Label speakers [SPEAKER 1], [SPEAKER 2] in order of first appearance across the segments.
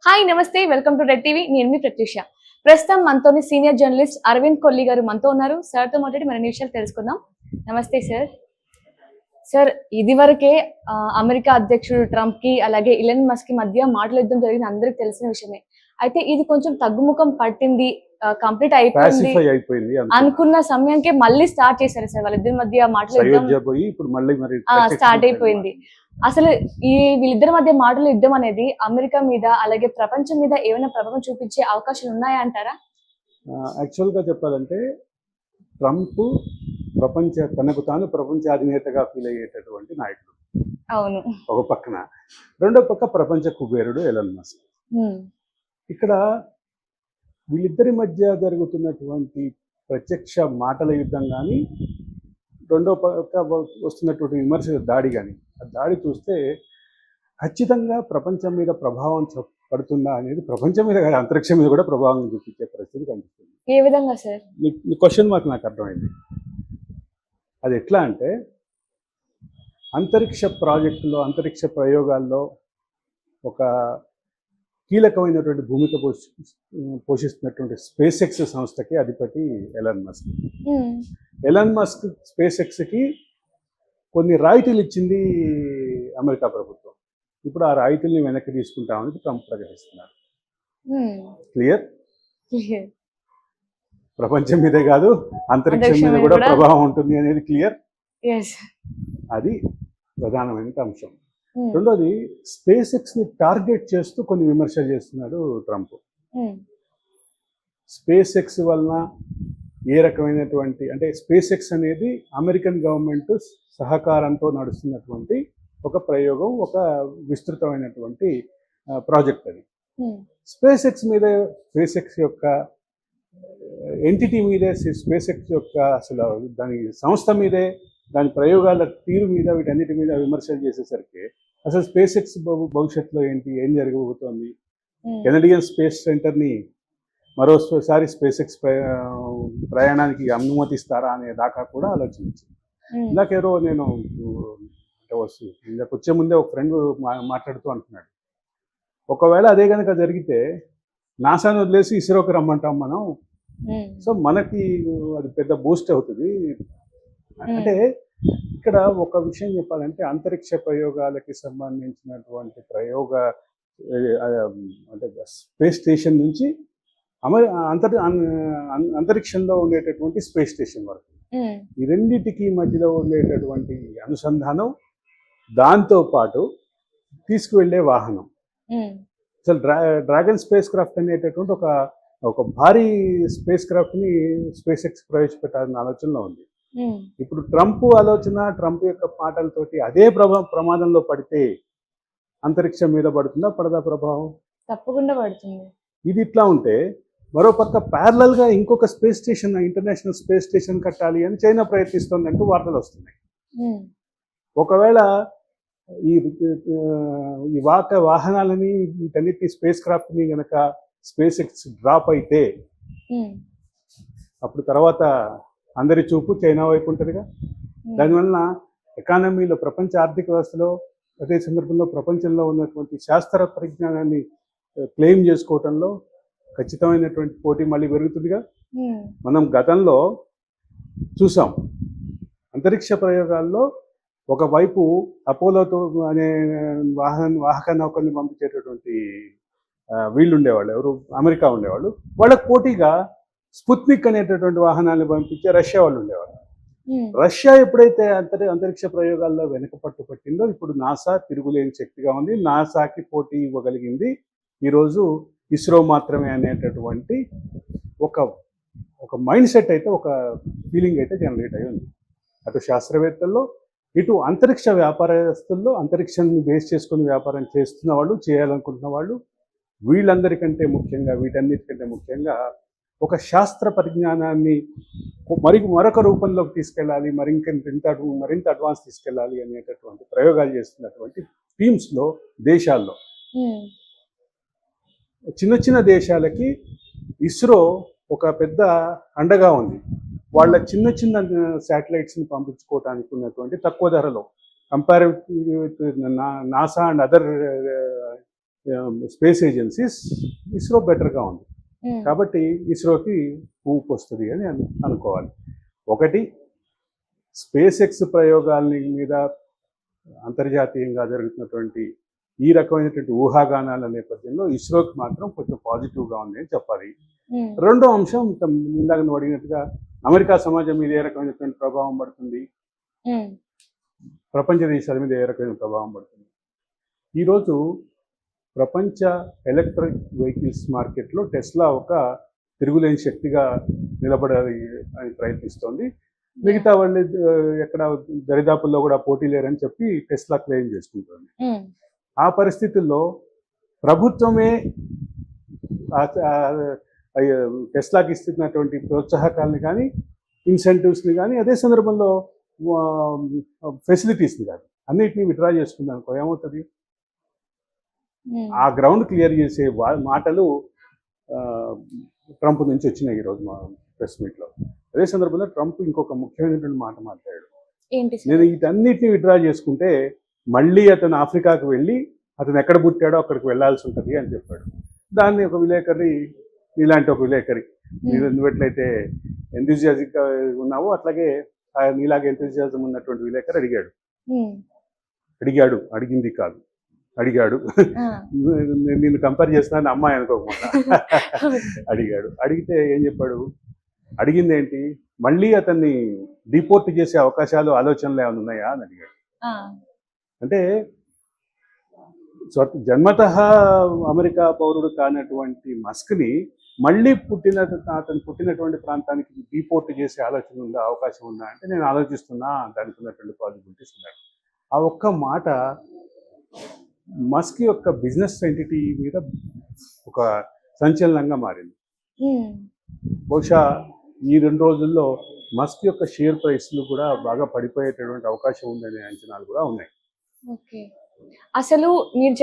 [SPEAKER 1] Hi నమస్తే welcome to red TV నేను మీ ప్రత్యూష. ప్రస్తుతం మనతోని సీనియర్ జర్నలిస్ట్ అరవింద్ కొల్లి గారు మనతో ఉన్నారు. సార్తో మాట్లాడి మన విషయాలు తెలుసుకుందాం. నమస్తే సార్. సార్ ఇదివరకే అమెరికా అధ్యక్షుడు ట్రంప్ కి అలాగే ఇలన్ మస్క్ కి మధ్య మాటల యుద్ధం జరిగింది అందరికి తెలిసిన విషయమే. అయితే ఇది కొంచెం తగ్గుముఖం పట్టింది, కంప్లీట్ అయిపోయింది అనుకున్న సమయానికి మళ్ళీ స్టార్ట్ చేశారు సార్. వాళ్ళిద్దరి మధ్య మాటల యుద్ధం స్టార్ట్ అయిపోయింది. అసలు ఈ వీళ్ళిద్దరి మధ్య మాటల యుద్ధం అనేది అమెరికా మీద అలాగే ప్రపంచం మీద ఏమైనా ప్రభావం చూపించే అవకాశాలు ఉన్నాయా అంటారా?
[SPEAKER 2] యాక్చువల్గా చెప్పాలంటే ట్రంప్ తనకు తాను ప్రపంచ అధినేతగా ఫీల్ అయ్యేటటువంటి నాయకుడు
[SPEAKER 1] అవును.
[SPEAKER 2] ఒక పక్కన, రెండో పక్క ప్రపంచ కుబేరుడు ఎలన్ మస్క్. ఇక్కడ వీళ్ళిద్దరి మధ్య జరుగుతున్నటువంటి ప్రత్యక్ష మాటల యుద్ధం కానీ, రెండో పక్క వస్తున్నటువంటి విమర్శల దాడి కానీ, ఆ దాడి చూస్తే ఖచ్చితంగా ప్రపంచం మీద ప్రభావం పడుతుందా అనేది, ప్రపంచం మీద అంతరిక్షం మీద కూడా ప్రభావం చూపించే పరిస్థితి కనిపిస్తుంది.
[SPEAKER 1] ఏ విధంగా సార్?
[SPEAKER 2] మీ క్వశ్చన్ మార్క్ నాకు అర్థమైంది. అది ఎట్లా అంటే, అంతరిక్ష ప్రాజెక్టులో, అంతరిక్ష ప్రయోగాల్లో ఒక కీలకమైనటువంటి భూమిక పోషిస్తున్నటువంటి స్పేస్ ఎక్స్ సంస్థకి అధిపతి ఎలన్ మస్క్. ఎలన్ మస్క్ స్పేస్ ఎక్స్కి కొన్ని రాయితీలు ఇచ్చింది అమెరికా ప్రభుత్వం. ఇప్పుడు ఆ రాయితీల్ని వెనక్కి తీసుకుంటామని ట్రంప్ ప్రకటిస్తున్నారు. క్లియర్? ప్రపంచం మీదే కాదు, అంతరిక్షం మీద కూడా ప్రభావం ఉంటుంది అనేది క్లియర్. అది ప్రధానమైన అంశం. రెండోది, స్పేస్ ఎక్స్ ని టార్గెట్ చేస్తూ కొన్ని విమర్శలు చేస్తున్నాడు ట్రంప్. స్పేస్ ఎక్స్ వలన ఏ రకమైనటువంటి, అంటే స్పేస్ ఎక్స్ అనేది అమెరికన్ గవర్నమెంట్ సహకారంతో నడుస్తున్నటువంటి ఒక ప్రయోగం, ఒక విస్తృతమైనటువంటి ప్రాజెక్ట్. అది స్పేస్ ఎక్స్ మీద, స్పేస్ ఎక్స్ యొక్క ఎంటిటీ మీదే, స్పేస్ ఎక్స్ యొక్క అసలు దాని సంస్థ మీదే, దాని ప్రయోగాల తీరు మీద, వీటన్నిటి మీద విమర్శలు చేసేసరికి అసలు స్పేస్ ఎక్స్ భవిష్యత్తులో ఏం జరగబోతోంది, కెనడియన్ స్పేస్ సెంటర్ని మరోసారి స్పేస్ ఎక్స్ ప్రయాణానికి అనుమతిస్తారా అనే దాకా కూడా ఆలోచించింది. ఇందాకేరో నేను ఇందాక వచ్చే ముందే ఒక ఫ్రెండ్ మాట్లాడుతూ అంటున్నాడు, ఒకవేళ అదే కనుక జరిగితే నాసాను వదిలేసి ఇస్రోకి రమ్మంటాం మనం, సో మనకి అది పెద్ద బూస్ట్ అవుతుంది. అంటే ఇక్కడ ఒక విషయం చెప్పాలంటే, అంతరిక్ష ప్రయోగాలకి సంబంధించినటువంటి అంటే స్పేస్ స్టేషన్ నుంచి అంతరిక్షంలో ఉండేటటువంటి స్పేస్ స్టేషన్ వరకు, ఈ రెండింటికి మధ్యలో ఉండేటటువంటి అనుసంధానం, దాంతో పాటు తీసుకువెళ్ళే వాహనం, అసలు డ్రాగన్ స్పేస్ క్రాఫ్ట్ అనేటటువంటి ఒక భారీ స్పేస్ క్రాఫ్ట్ ని స్పేస్ ఎక్స్ ప్రవేశపెట్టాలన్న ఆలోచనలో ఉంది. ఇప్పుడు ట్రంప్ ఆలోచన, ట్రంప్ యొక్క మాటలతోటి అదే ప్రమాదంలో పడితే అంతరిక్షం మీద పడుతుందా, పడదా ప్రభావం?
[SPEAKER 1] తప్పకుండా పడుతుంది. ఇది
[SPEAKER 2] ఇట్లా ఉంటే, మరోపక్క ప్యారలల్ గా ఇంకొక space station, international space station కట్టాలి అని చైనా ప్రయత్నిస్తోందంటూ వార్తలు వస్తున్నాయి. ఒకవేళ ఈ వాహనాలని, వీటన్నిటి స్పేస్ క్రాఫ్ట్ ని గనక స్పేస్ ఎక్స్ డ్రాప్ అయితే, అప్పుడు తర్వాత అందరి చూపు చైనా వైపు ఉంటుందిగా. దానివల్ల ఎకానమీలో, ప్రపంచ ఆర్థిక వ్యవస్థలో, అదే సందర్భంలో ప్రపంచంలో ఉన్నటువంటి శాస్త్ర పరిజ్ఞానాన్ని క్లెయిమ్ చేసుకోవటంలో ఖచ్చితమైనటువంటి పోటీ మళ్ళీ పెరుగుతుందిగా. మనం గతంలో చూసాం, అంతరిక్ష ప్రయోగాల్లో ఒకవైపు అపోలోతో అనే వాహక నౌకల్ని పంపించేటటువంటి వీళ్ళు ఉండేవాళ్ళు, ఎవరు, అమెరికా ఉండేవాళ్ళు. వాళ్ళకు పోటీగా స్పుత్నిక్ అనేటటువంటి వాహనాన్ని పంపించే రష్యా వాళ్ళు ఉండేవాళ్ళు. రష్యా ఎప్పుడైతే అంతరిక్ష ప్రయోగాల్లో వెనకపట్టు పట్టిందో, ఇప్పుడు నాసా తిరుగులేని శక్తిగా ఉంది. నాసాకి పోటీ ఇవ్వగలిగింది ఈరోజు ఇస్రో మాత్రమే అనేటటువంటి ఒక మైండ్ సెట్ అయితే, ఒక ఫీలింగ్ అయితే జనరేట్ అయి ఉంది. అటు శాస్త్రవేత్తల్లో, ఇటు అంతరిక్ష వ్యాపారస్తుల్లో, అంతరిక్షాన్ని బేస్ చేసుకుని వ్యాపారం చేస్తున్న వాళ్ళు, చేయాలనుకుంటున్న వాళ్ళు, వీళ్ళందరికంటే ముఖ్యంగా, వీటన్నిటికంటే ముఖ్యంగా ఒక శాస్త్ర పరిజ్ఞానాన్ని మరొక రూపంలోకి తీసుకెళ్ళాలి, మరింత అడ్వాన్స్ తీసుకెళ్ళాలి అనేటటువంటి ప్రయోగాలు చేస్తున్నటువంటి టీమ్స్లో, దేశాల్లో, చిన్న చిన్న దేశాలకి ఇస్రో ఒక పెద్ద అండగా ఉంది. వాళ్ళ చిన్న చిన్న శాటిలైట్స్ని పంపించుకోవటానికి ఉన్నటువంటి తక్కువ ధరలో, comparative NASA and other space agencies ISRO బెటర్గా ఉంది. కాబట్టి ఇస్రోకి ఊపు వస్తుంది అని అనుకోవాలి. ఒకటి, స్పేస్ ఎక్స్ ప్రయోగాల మీద అంతర్జాతీయంగా జరుగుతున్నటువంటి ఈ రకమైనటువంటి ఊహాగానాల నేపథ్యంలో ఇస్రోకి మాత్రం కొంచెం పాజిటివ్గా ఉంది అని చెప్పాలి. రెండో అంశం, ఇందాక నువ్వు అడిగినట్టుగా అమెరికా సమాజం మీద ఏ రకమైనటువంటి ప్రభావం పడుతుంది, ప్రపంచ దేశాల మీద ఏ రకమైన ప్రభావం పడుతుంది. ఈరోజు ప్రపంచ ఎలక్ట్రిక్ వెహికల్స్ మార్కెట్లో టెస్లా ఒక తిరుగులేని శక్తిగా నిలబడాలి అని ప్రయత్నిస్తోంది. మిగతా వాళ్ళు ఎక్కడ దరిదాపుల్లో కూడా పోటీ లేరని చెప్పి టెస్లా క్లెయిమ్ చేసుకుంటుంది. ఆ పరిస్థితుల్లో ప్రభుత్వమే టెస్లాకి ఇస్తున్నటువంటి ప్రోత్సాహకాలని కానీ, ఇన్సెంటివ్స్ని కానీ, అదే సందర్భంలో ఫెసిలిటీస్ని కానీ అన్నిటినీ విత్డ్రా చేసుకుంది అనుకో, ఏమవుతుంది? ఆ గ్రౌండ్ క్లియర్ చేసే మాటలు ట్రంప్ నుంచి వచ్చినాయి ఈరోజు మా ప్రెస్ మీట్లో. అదే సందర్భంలో ట్రంప్ ఇంకొక ముఖ్యమైనటువంటి మాట మాట్లాడాడు. నేను వీటన్నిటిని విత్డ్రా చేసుకుంటే మళ్ళీ అతను ఆఫ్రికాకు వెళ్ళి అతను ఎక్కడ పుట్టాడో అక్కడికి వెళ్ళాల్సి ఉంటుంది అని చెప్పాడు. దాన్ని ఒక విలేకరి, నీలాంటి ఒక విలేకరి, నువ్వు ఎట్లయితే ఎంతూజియాజిక్గా ఉన్నావో అట్లాగే నీలాగే ఎంతూజియాజం ఉన్నటువంటి విలేకరి అడిగింది కాదు, అడిగాడు. నేను కంపేర్ చేస్తున్నాను అమ్మాయి అనుకోకుండా అడిగాడు. అడిగితే ఏం చెప్పాడు? అడిగింది ఏంటి, మళ్ళీ అతన్ని డిపోర్ట్ చేసే అవకాశాలు, ఆలోచనలు ఏమైనా ఉన్నాయా అని అడిగాడు. అంటే జన్మతః అమెరికా పౌరుడు కానటువంటి మస్క్ని మళ్ళీ అతను పుట్టినటువంటి ప్రాంతానికి డిపోర్ట్ చేసే ఆలోచన ఉందా, అవకాశం ఉందా అంటే నేను ఆలోచిస్తున్నా, దానికి ఉన్నటువంటి పాసిబిలిటీస్ ఉన్నాయి. ఆ ఒక్క మాట మస్క్ యొక్క బిజినెస్ ఎంటిటీ మీద ఒక సంచలనంగా మారింది. బహుశా ఈ 2 రోజుల్లో మస్క్ యొక్క షేర్ ప్రైస్లు కూడా బాగా పడిపోయేటటువంటి అవకాశం ఉందనే అంచనాలు కూడా ఉన్నాయి.
[SPEAKER 1] ఓకే, అసలు మీరు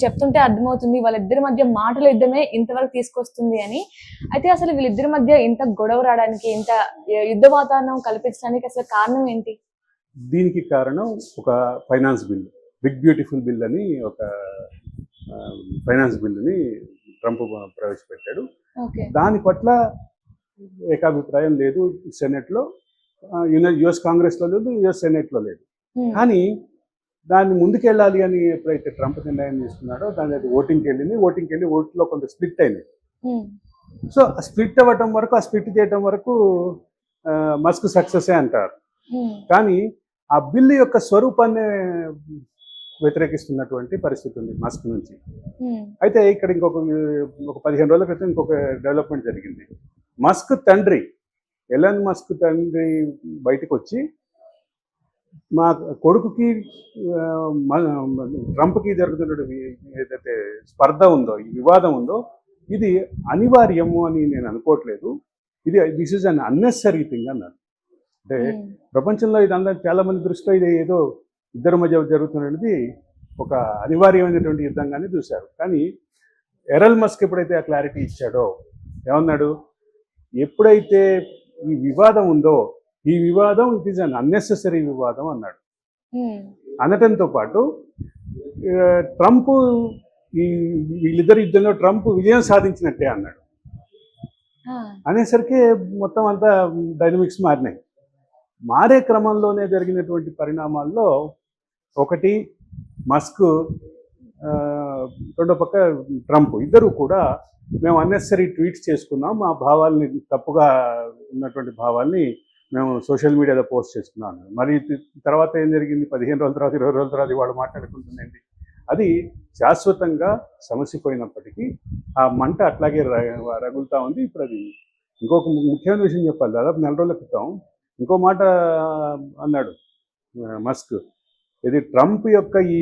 [SPEAKER 1] చెప్తుంటే అర్థమవుతుంది వాళ్ళిద్దరి మధ్య మాటల యుద్ధమే ఇంతవరకు తీసుకొస్తుంది అని. అయితే అసలు వీళ్ళిద్దరి మధ్య ఇంత గొడవ రావడానికి, ఇంత యుద్ధ వాతావరణం కల్పించడానికి అసలు కారణం ఏంటి?
[SPEAKER 2] దీనికి కారణం ఒక finance bill, big beautiful bill అని ఒక ఫైనాన్స్ బిల్ని ట్రంప్ ప్రవేశపెట్టాడు. దాని పట్ల ఏకాభిప్రాయం లేదు సెనెట్లో, యుఎస్ కాంగ్రెస్లో లేదు, యుఎస్ సెనెట్లో లేదు. కానీ దాన్ని ముందుకెళ్ళాలి అని ఎప్పుడైతే ట్రంప్ నిర్ణయం తీసుకున్నాడో దాని అది ఓటింగ్కి వెళ్ళి ఓట్లో కొంత స్ప్లిట్ అయింది. సో ఆ స్ప్లిట్ అవ్వటం వరకు, ఆ స్ప్లిట్ చేయటం వరకు మస్క్ సక్సెసే అంటారు. కానీ ఆ బిల్లు యొక్క స్వరూపాన్ని వ్యతిరేకిస్తున్నటువంటి పరిస్థితి ఉంది మస్క్ నుంచి. అయితే ఇక్కడ ఇంకొక 15 రోజుల క్రితం ఇంకొక డెవలప్మెంట్ జరిగింది. మస్క్ తండ్రి, ఎలన్ మస్క్ తండ్రి బయటకు వచ్చి, మా కొడుకుకి ట్రంప్కి జరుగుతున్న ఏదైతే స్పర్ధ ఉందో, ఈ వివాదం ఉందో, ఇది అనివార్యము అని నేను అనుకోవట్లేదు, this is an unnecessary thing అన్నారు. అంటే ప్రపంచంలో ఇదంతా చాలా మంది దృష్టిలో ఇది ఏదో ఇద్దరి మధ్య జరుగుతున్నది ఒక అనివార్యమైనటువంటి యుద్ధంగానే చూశారు. కానీ ఎరల్ మస్క్ ఎప్పుడైతే ఆ క్లారిటీ ఇచ్చాడో ఏమన్నాడు, ఎప్పుడైతే ఈ వివాదం ఉందో ఈ వివాదం ఇట్ ఈస్ అన్ అన్నెసెసరీ వివాదం అన్నాడు. అనటంతో పాటు ట్రంప్ వీళ్ళిద్దరి యుద్ధంలో ట్రంప్ విజయం సాధించినట్టే అన్నాడు. అనేసరికి మొత్తం అంతా డైనమిక్స్ మారినాయి. మారే క్రమంలోనే జరిగినటువంటి పరిణామాల్లో ఒకటి మస్క్, రెండో పక్క ట్రంప్, ఇద్దరు కూడా మేము అన్నెసరీ ట్వీట్స్ చేసుకున్నాం, మా భావాల్ని, తప్పుగా ఉన్నటువంటి భావాల్ని మేము సోషల్ మీడియాలో పోస్ట్ చేసుకున్నాం. మరి తర్వాత ఏం జరిగింది, 15 రోజుల తర్వాత 20 రోజుల తర్వాత వాళ్ళు మాట్లాడుకుంటుందండి. అది శాశ్వతంగా సమసిపోయినప్పటికీ ఆ మంట అట్లాగే రగులుతూ ఉంది. ఇప్పుడు అది ఇంకొక ముఖ్యమైన విషయం చెప్పాలి. దాదాపు 4 రోజుల క్రితం ఇంకో మాట అన్నాడు మస్క్. ఇది ట్రంప్ యొక్క ఈ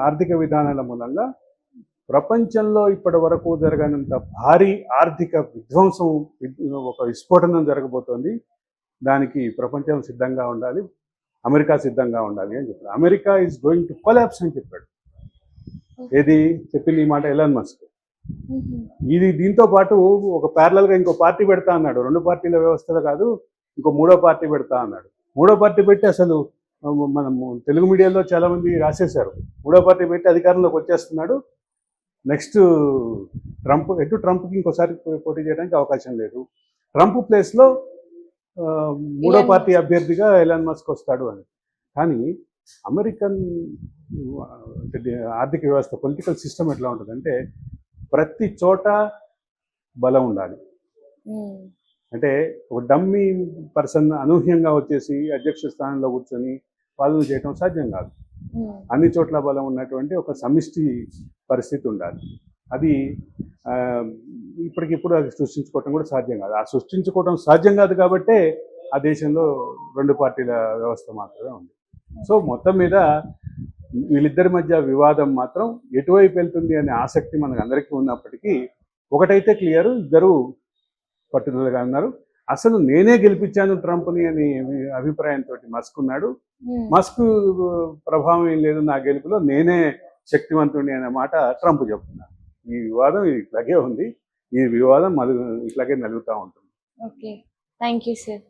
[SPEAKER 2] ఆర్థిక విధానాల మూలంగా ప్రపంచంలో ఇప్పటి వరకు జరగనంత భారీ ఆర్థిక విధ్వంసం, ఒక విస్ఫోటనం జరగబోతోంది. దానికి ప్రపంచం సిద్ధంగా ఉండాలి, అమెరికా సిద్ధంగా ఉండాలి అని చెప్పాడు. America is going to collapse అని చెప్పాడు. ఏది చెప్పింది ఈ మాట ఎలాన్ మస్క్. ఇది దీంతో పాటు ఒక ప్యారలల్గా ఇంకో పార్టీ పెడతా అన్నాడు. 2 పార్టీల వ్యవస్థలో కాదు, ఇంకో 3వ పార్టీ పెడతా అన్నాడు. 3వ పార్టీ పెట్టి అసలు మనము తెలుగు మీడియాలో చాలామంది రాసేశారు, 3వ పార్టీ పెట్టి అధికారంలోకి వచ్చేస్తున్నాడు, నెక్స్ట్ ట్రంప్కి ఇంకోసారి పోటీ చేయడానికి అవకాశం లేదు. ట్రంప్ ప్లేస్లో మూడో
[SPEAKER 1] ఎలాన్
[SPEAKER 2] పార్టీ అభ్యర్థిగా ఎలాన్ మస్క్ వస్తాడు అని. కానీ అమెరికన్ ఆర్థిక వ్యవస్థ, పొలిటికల్ సిస్టమ్ ఎట్లా ఉంటుందంటే ప్రతి చోట బలం ఉండాలి.
[SPEAKER 1] ఉమ్,
[SPEAKER 2] అంటే ఒక డమ్మీ పర్సన్ అనూహ్యంగా వచ్చేసి అధ్యక్ష స్థానంలో కూర్చొని పాలన చేయడం సాధ్యం కాదు.
[SPEAKER 1] ఉమ్,
[SPEAKER 2] అన్ని చోట్ల బలం ఉన్నటువంటి ఒక సమిష్టి పరిస్థితి ఉండాలి. అది ఆ, ఇప్పటికిప్పుడు అది సృష్టించుకోవటం కూడా సాధ్యం కాదు. ఆ సృష్టించుకోవటం సాధ్యం కాదు కాబట్టే ఆ దేశంలో రెండు పార్టీల వ్యవస్థ మాత్రమే ఉంది. సో మొత్తం మీద వీళ్ళిద్దరి మధ్య వివాదం మాత్రం ఎటువైపు వెళ్తుంది అనే ఆసక్తి మనకు అందరికీ ఉన్నప్పటికీ ఒకటైతే క్లియర్, ఇద్దరు పట్టుదలగా ఉన్నారు. అసలు నేనే గెలిపించాను ట్రంప్ని అని అభిప్రాయంతో మస్క్ ఉన్నాడు.
[SPEAKER 1] ఉమ్.
[SPEAKER 2] మస్క్ ప్రభావం ఏం లేదు నా గెలుపులో, నేనే శక్తివంతుడిని అనే మాట ట్రంప్ చెప్తున్నారు. ఈ వివాదం ఇట్లాగే ఉంది. ఈ వివాదం ఇట్లాగే నలుగుతూ ఉంటుంది.
[SPEAKER 1] Okay, thank you sir.